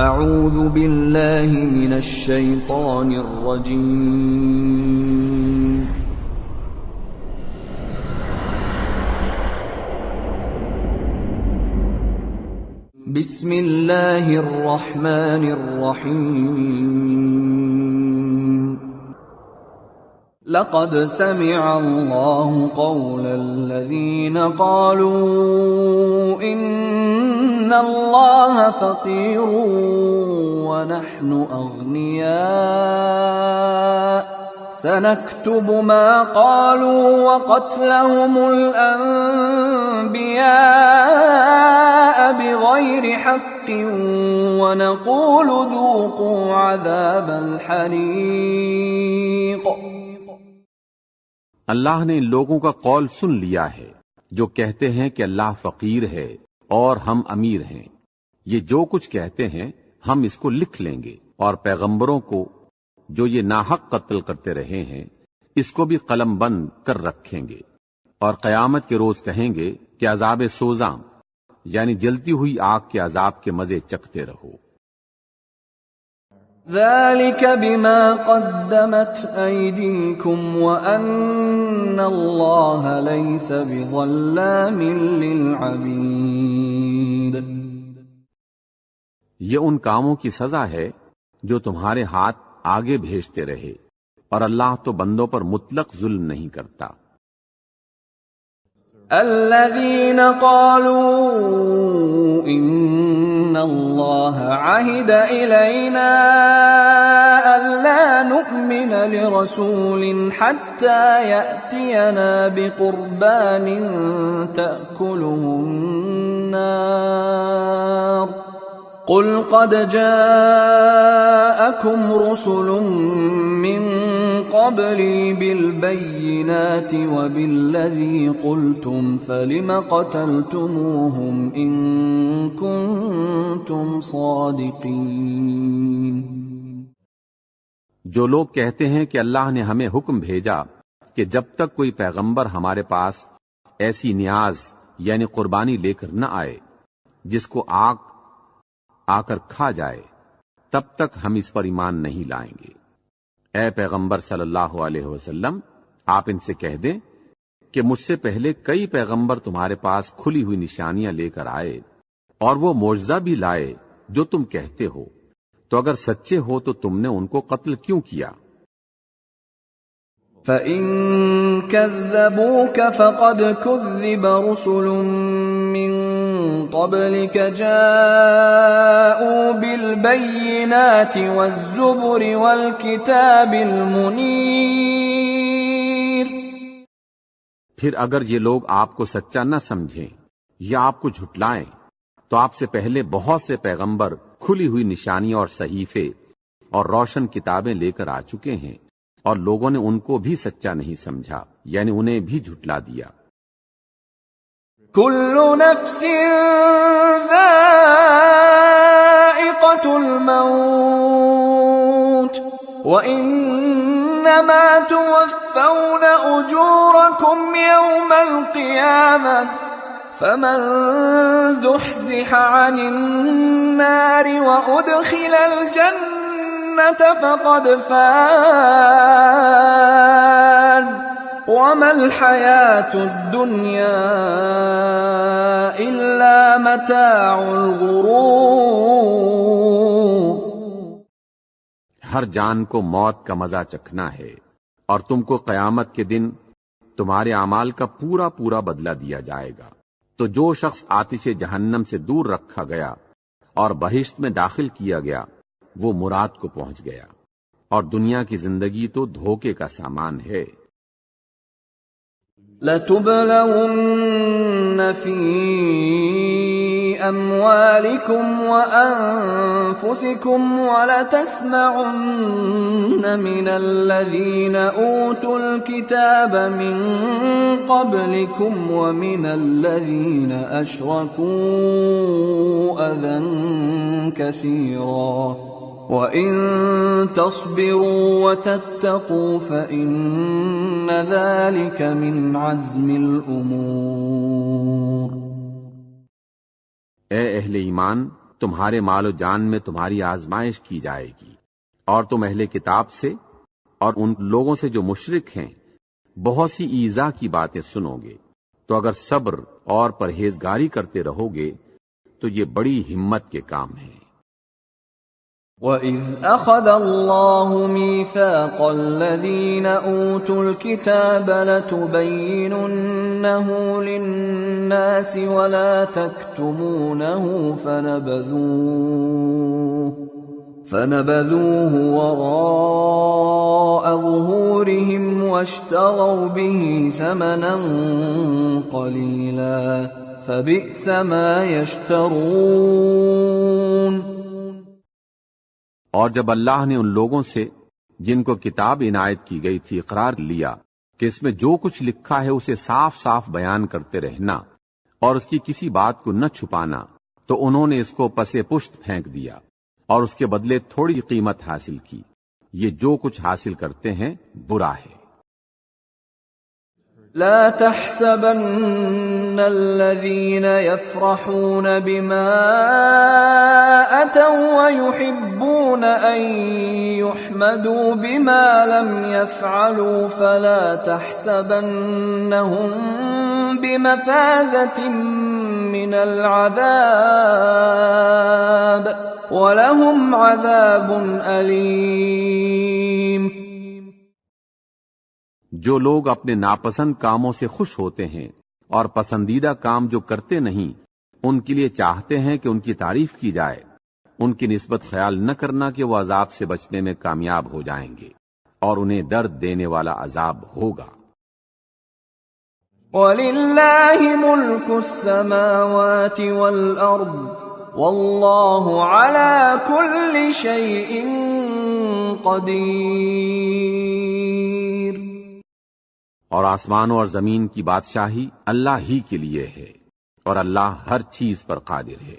اعوذ باللہ من الشیطان الرجیم بسم اللہ الرحمن الرحیم لقد سمع اللہ قول الذین قالوا ان اللہ فقیر ونحن اغنیاء سنكتب ما قالوا وقتلهم الانبیاء بغیر حق ونقول ذوقوا عذاب الحریق۔ اللہ نے ان لوگوں کا قول سن لیا ہے جو کہتے ہیں کہ اللہ فقیر ہے اور ہم امیر ہیں۔ یہ جو کچھ کہتے ہیں ہم اس کو لکھ لیں گے، اور پیغمبروں کو جو یہ ناحق قتل کرتے رہے ہیں اس کو بھی قلم بند کر رکھیں گے، اور قیامت کے روز کہیں گے کہ عذاب سوزاں یعنی جلتی ہوئی آگ کے عذاب کے مزے چکھتے رہو۔ ذلك بما قدمت أيديكم وأن الله ليس بظلام للعبيد۔ یہ ان کاموں کی سزا ہے جو تمہارے ہاتھ آگے بھیجتے رہے، اور اللہ تو بندوں پر مطلق ظلم نہیں کرتا۔ الذين قالوا ان اللہ عہد الینا الا نؤمن لرسول حتى یأتینا بقربان تأکله النار قل قد جاءكم رسل من قبلي بالبينات وبالذي قلتم فلم قتلتموهم إن كنتم صادقين۔ جو لوگ کہتے ہیں کہ اللہ نے ہمیں حکم بھیجا کہ جب تک کوئی پیغمبر ہمارے پاس ایسی نیاز یعنی قربانی لے کر نہ آئے جس کو آگ آ کر کھا جائے، تب تک ہم اس پر ایمان نہیں لائیں گے۔ اے پیغمبر صلی اللہ علیہ وسلم، آپ ان سے کہہ دیں کہ مجھ سے پہلے کئی پیغمبر تمہارے پاس کھلی ہوئی نشانیاں لے کر آئے اور وہ معجزہ بھی لائے جو تم کہتے ہو، تو اگر سچے ہو تو تم نے ان کو قتل کیوں کیا؟ فَإِن كَذَّبُوكَ فَقَدْ كُذِّبَ رُسُلٌ مِّن قَبْلِكَ جَاءُوا بِالْبَيِّنَاتِ وَالزُّبُرِ وَالْكِتَابِ الْمُنِيرِ۔ پھر اگر یہ لوگ آپ کو سچا نہ سمجھیں یا آپ کو جھٹلائیں تو آپ سے پہلے بہت سے پیغمبر کھلی ہوئی نشانیاں اور صحیفے اور روشن کتابیں لے کر آ چکے ہیں، اور لوگوں نے ان کو بھی سچا نہیں سمجھا، یعنی انہیں بھی جھٹلا دیا۔ کل نفس ذائقۃ الموت وانما توفون اجورکم یوم القیامہ فمن زحزح عن النار وادخل الجنة فقد فاز وما الحياة الدنيا إلا متاع الغرور۔ ہر جان کو موت کا مزہ چکھنا ہے، اور تم کو قیامت کے دن تمہارے اعمال کا پورا پورا بدلہ دیا جائے گا۔ تو جو شخص آتش جہنم سے دور رکھا گیا اور بہشت میں داخل کیا گیا وہ مراد کو پہنچ گیا، اور دنیا کی زندگی تو دھوکے کا سامان ہے۔ لَتُبْلَوُنَّ فِي أَمْوَالِكُمْ وَأَنفُسِكُمْ وَلَتَسْمَعُنَّ مِنَ الَّذِينَ أُوتُوا الْكِتَابَ مِنْ قَبْلِكُمْ وَمِنَ الَّذِينَ أَشْرَكُوا أَذًى كَثِيرًا وَإِن تَصْبِرُوا وَتَتَّقُوا فَإِنَّ ذَلِكَ مِنْ عَزْمِ الْأُمُورِ۔ اے اہل ایمان، تمہارے مال و جان میں تمہاری آزمائش کی جائے گی، اور تم اہل کتاب سے اور ان لوگوں سے جو مشرک ہیں بہت سی ایذا کی باتیں سنو گے، تو اگر صبر اور پرہیزگاری کرتے رہو گے تو یہ بڑی ہمت کے کام ہے۔ وَإِذْ أَخَذَ اللَّهُ مِيثَاقَ الَّذِينَ أُوتُوا الْكِتَابَ لَتُبَيِّنُنَّهُ لِلنَّاسِ وَلَا تَكْتُمُونَهُ فَنَبَذُوهُ وَرَاءَ ظُهُورِهِمْ وَاشْتَرَوْا بِهِ ثَمَنًا قَلِيلًا فَبِئْسَ مَا يَشْتَرُونَ۔ اور جب اللہ نے ان لوگوں سے جن کو کتاب عنایت کی گئی تھی اقرار لیا کہ اس میں جو کچھ لکھا ہے اسے صاف صاف بیان کرتے رہنا اور اس کی کسی بات کو نہ چھپانا، تو انہوں نے اس کو پسے پشت پھینک دیا اور اس کے بدلے تھوڑی قیمت حاصل کی۔ یہ جو کچھ حاصل کرتے ہیں برا ہے۔ لا تحسبن الذين يفرحون بما أتوا ويحبون أن يحمدوا بما لم يفعلوا فلا تحسبنهم بمفازة من العذاب ولهم عذاب أليم۔ جو لوگ اپنے ناپسند کاموں سے خوش ہوتے ہیں اور پسندیدہ کام جو کرتے نہیں ان کے لیے چاہتے ہیں کہ ان کی تعریف کی جائے، ان کی نسبت خیال نہ کرنا کہ وہ عذاب سے بچنے میں کامیاب ہو جائیں گے، اور انہیں درد دینے والا عذاب ہوگا۔ وَلِلَّهِ مُلْكُ السَّمَاوَاتِ وَالْأَرْضِ وَاللَّهُ عَلَى كُلِّ شَيْءٍ قَدِيرٌ۔ اور آسمانوں اور زمین کی بادشاہی اللہ ہی کے لیے ہے، اور اللہ ہر چیز پر قادر ہے۔